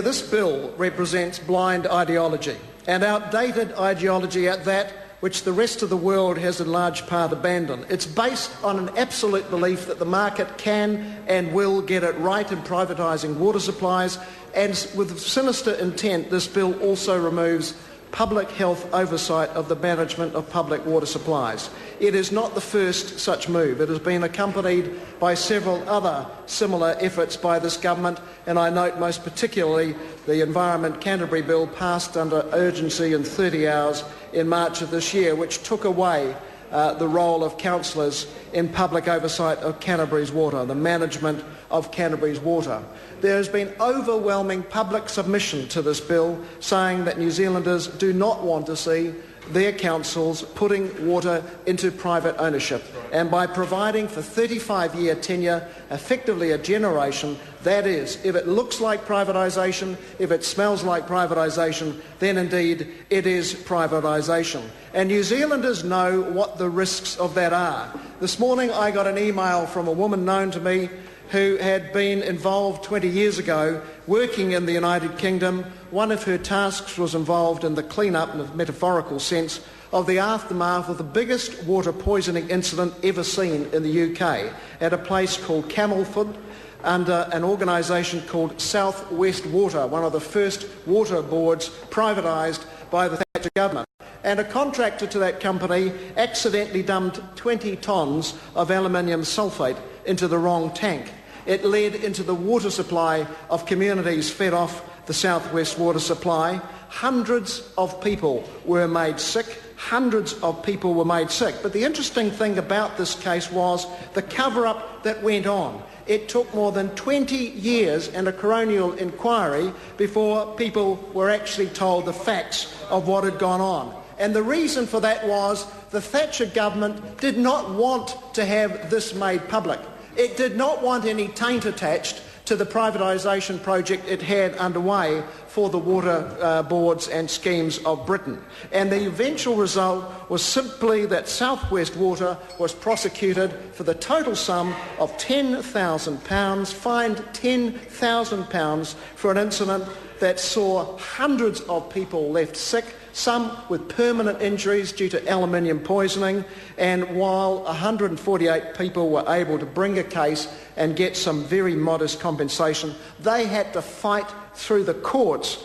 This bill represents blind ideology, and outdated ideology at that, which the rest of the world has in large part abandoned. It's based on an absolute belief that the market can and will get it right in privatising water supplies, and with sinister intent, this bill also removes public health oversight of the management of public water supplies. It is not the first such move. It has been accompanied by several other similar efforts by this government, and I note most particularly the Environment Canterbury Bill passed under urgency in 30 hours in March of this year, which took away the role of councillors in public oversight of Canterbury's water, the management of Canterbury's water. There has been overwhelming public submission to this bill, saying that New Zealanders do not want to see their councils putting water into private ownership. And by providing for 35-year tenure, effectively a generation, that is, if it looks like privatisation, if it smells like privatisation, then indeed it is privatisation. And New Zealanders know what the risks of that are. This morning I got an email from a woman known to me who had been involved 20 years ago working in the United Kingdom. One of her tasks was involved in the clean-up, in a metaphorical sense, of the aftermath of the biggest water poisoning incident ever seen in the UK at a place called Camelford under an organisation called South West Water, one of the first water boards privatised by the Thatcher government. And a contractor to that company accidentally dumped 20 tonnes of aluminium sulphate into the wrong tank. It led into the water supply of communities fed off the South West water supply. Hundreds of people were made sick. But the interesting thing about this case was the cover-up that went on. It took more than 20 years and a coronial inquiry before people were actually told the facts of what had gone on. And the reason for that was the Thatcher government did not want to have this made public. It did not want any taint attached to the privatisation project it had underway for the water boards and schemes of Britain. And the eventual result was simply that South West Water was prosecuted for the total sum of £10,000, fined £10,000 for an incident that saw hundreds of people left sick, some with permanent injuries due to aluminium poisoning, and while 148 people were able to bring a case and get some very modest compensation, they had to fight through the courts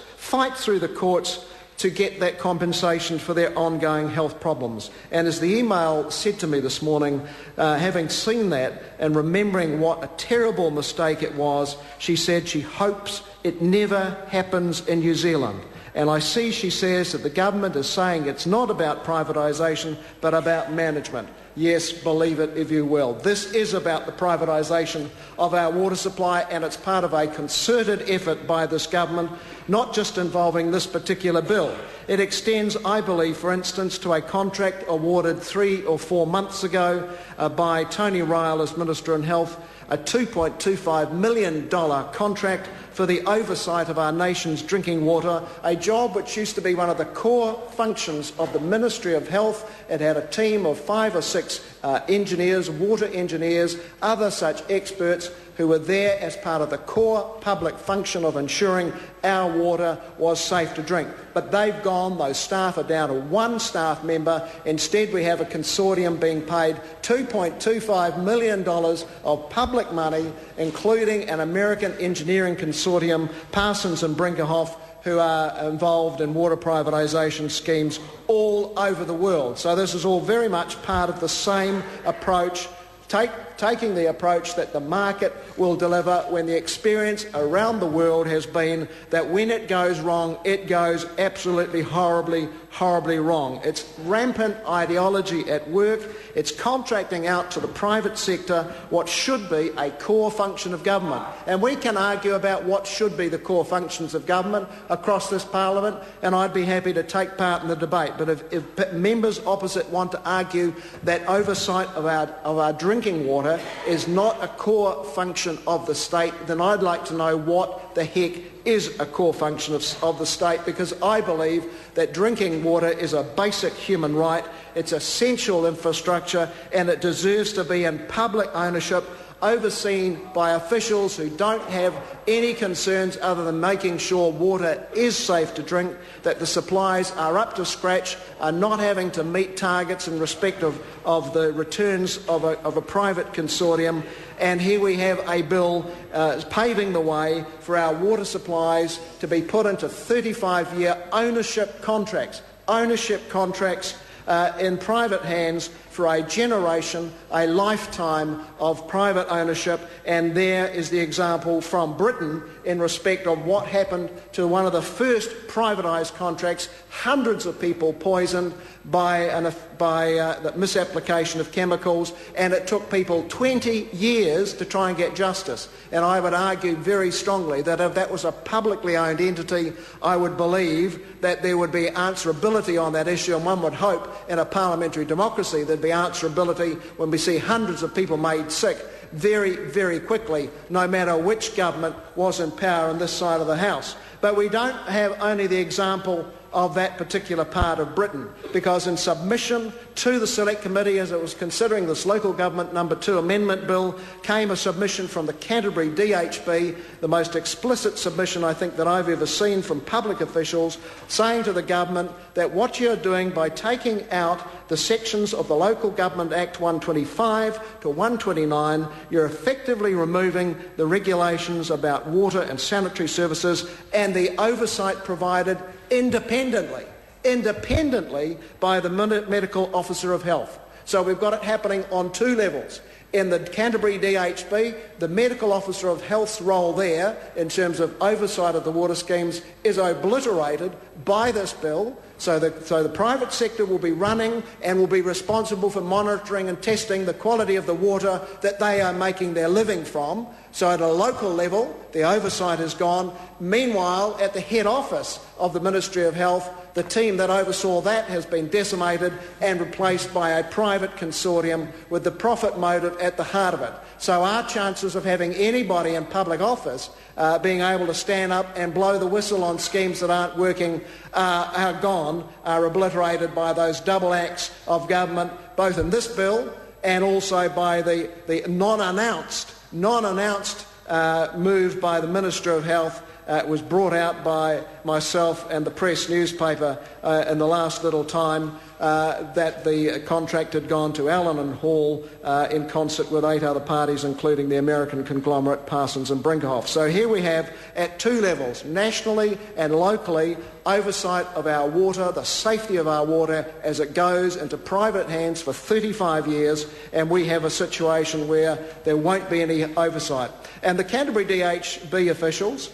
to get that compensation for their ongoing health problems. And as the email said to me this morning, having seen that and remembering what a terrible mistake it was, she said she hopes it never happens in New Zealand. And I see, she says, that the government is saying it's not about privatisation but about management. Yes, believe it if you will. This is about the privatisation of our water supply, and it's part of a concerted effort by this government, not just involving this particular bill. It extends, I believe, for instance, to a contract awarded 3 or 4 months ago by Tony Ryall as Minister in Health, a $2.25 million contract for the oversight of our nation's drinking water, a job which used to be one of the core functions of the Ministry of Health. It had a team of 5 or 6 engineers, water engineers, other such experts who were there as part of the core public function of ensuring our water was safe to drink. But they've gone, those staff are down to 1 staff member. Instead, we have a consortium being paid $2.25 million of public money, including an American engineering consortium, Parsons and Brinkerhoff, who are involved in water privatisation schemes all over the world. So this is all very much part of the same approach, taking the approach that the market will deliver, when the experience around the world has been that when it goes wrong, it goes absolutely horribly wrong. It's rampant ideology at work. It's contracting out to the private sector what should be a core function of government. And we can argue about what should be the core functions of government across this parliament, and I'd be happy to take part in the debate. But if members opposite want to argue that oversight of our drinking water is not a core function of the state, then I'd like to know what the heck is a core function of the state, because I believe that drinking water is a basic human right, it's essential infrastructure, and it deserves to be in public ownership overseen by officials who don't have any concerns other than making sure water is safe to drink, that the supplies are up to scratch, are not having to meet targets in respect of the returns of a private consortium. And here we have a bill paving the way for our water supplies to be put into 35-year ownership contracts in private hands for a generation, a lifetime of private ownership. And there is the example from Britain in respect of what happened to one of the first privatised contracts, hundreds of people poisoned by the misapplication of chemicals, and it took people 20 years to try and get justice. And I would argue very strongly that if that was a publicly owned entity, I would believe that there would be answerability on that issue, and one would hope in a parliamentary democracy there'd be answerability when we see hundreds of people made sick very, very quickly, no matter which government was in power on this side of the House. But we don't have only the example of that particular part of Britain, because in submission to the Select Committee as it was considering this Local Government No. 2 Amendment Bill came a submission from the Canterbury DHB, the most explicit submission I think that I've ever seen from public officials, saying to the government that what you're doing by taking out the sections of the Local Government Act 125 to 129, you're effectively removing the regulations about water and sanitary services and the oversight provided independently by the Medical Officer of Health. So we've got it happening on two levels. In the Canterbury DHB, the Medical Officer of Health's role there in terms of oversight of the water schemes is obliterated by this bill. So the private sector will be running and will be responsible for monitoring and testing the quality of the water that they are making their living from. So at a local level, the oversight is gone. Meanwhile, at the head office of the Ministry of Health, the team that oversaw that has been decimated and replaced by a private consortium with the profit motive at the heart of it. So our chances of having anybody in public office being able to stand up and blow the whistle on schemes that aren't working are gone, are obliterated by those double acts of government, both in this bill and also by the non-announced move by the Minister of Health. It was brought out by myself and the Press newspaper in the last little time that the contract had gone to Allen and Hall in concert with 8 other parties, including the American conglomerate Parsons and Brinkerhoff. So here we have, at two levels, nationally and locally, oversight of our water, the safety of our water as it goes into private hands for 35 years, and we have a situation where there won't be any oversight. And the Canterbury DHB officials,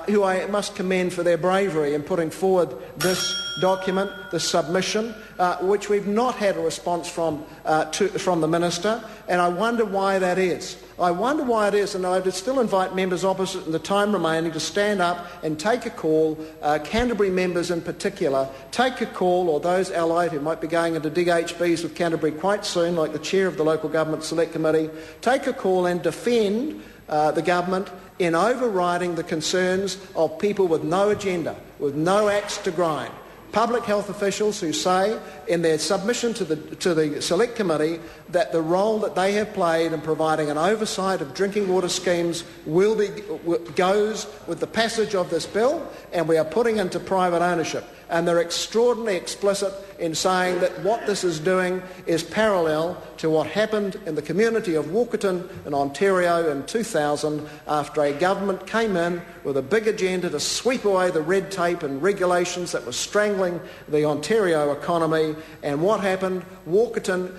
who I must commend for their bravery in putting forward this document, this submission, which we've not had a response from the Minister, and I wonder why that is. And I would still invite members opposite in the time remaining to stand up and take a call, Canterbury members in particular, take a call, or those allied who might be going into DHBs with Canterbury quite soon, like the Chair of the Local Government Select Committee, take a call and defend the government in overriding the concerns of people with no agenda, with no axe to grind. Public health officials who say in their submission to the Select Committee that the role that they have played in providing an oversight of drinking water schemes goes with the passage of this bill, and we are putting into private ownership. And they're extraordinarily explicit in saying that what this is doing is parallel to what happened in the community of Walkerton in Ontario in 2000 after a government came in with a big agenda to sweep away the red tape and regulations that were strangling the Ontario economy. And what happened? Walkerton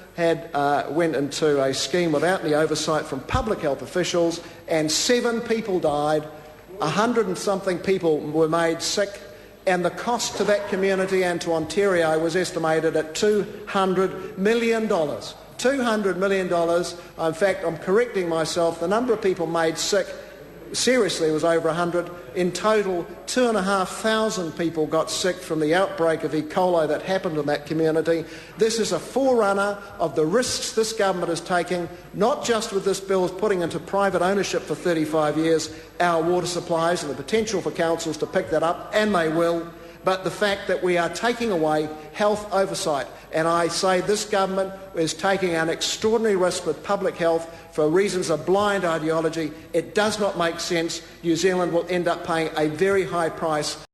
went into a scheme without any oversight from public health officials, and 7 people died, 100 and something people were made sick, and the cost to that community and to Ontario was estimated at $200 million. $200 million. In fact, I'm correcting myself. The number of people made sick seriously was over 100. In total, 2,500 people got sick from the outbreak of E. coli that happened in that community. This is a forerunner of the risks this government is taking, not just with this bill putting into private ownership for 35 years our water supplies and the potential for councils to pick that up, and they will, but the fact that we are taking away health oversight. And I say this government is taking an extraordinary risk with public health for reasons of blind ideology. It does not make sense. New Zealand will end up paying a very high price.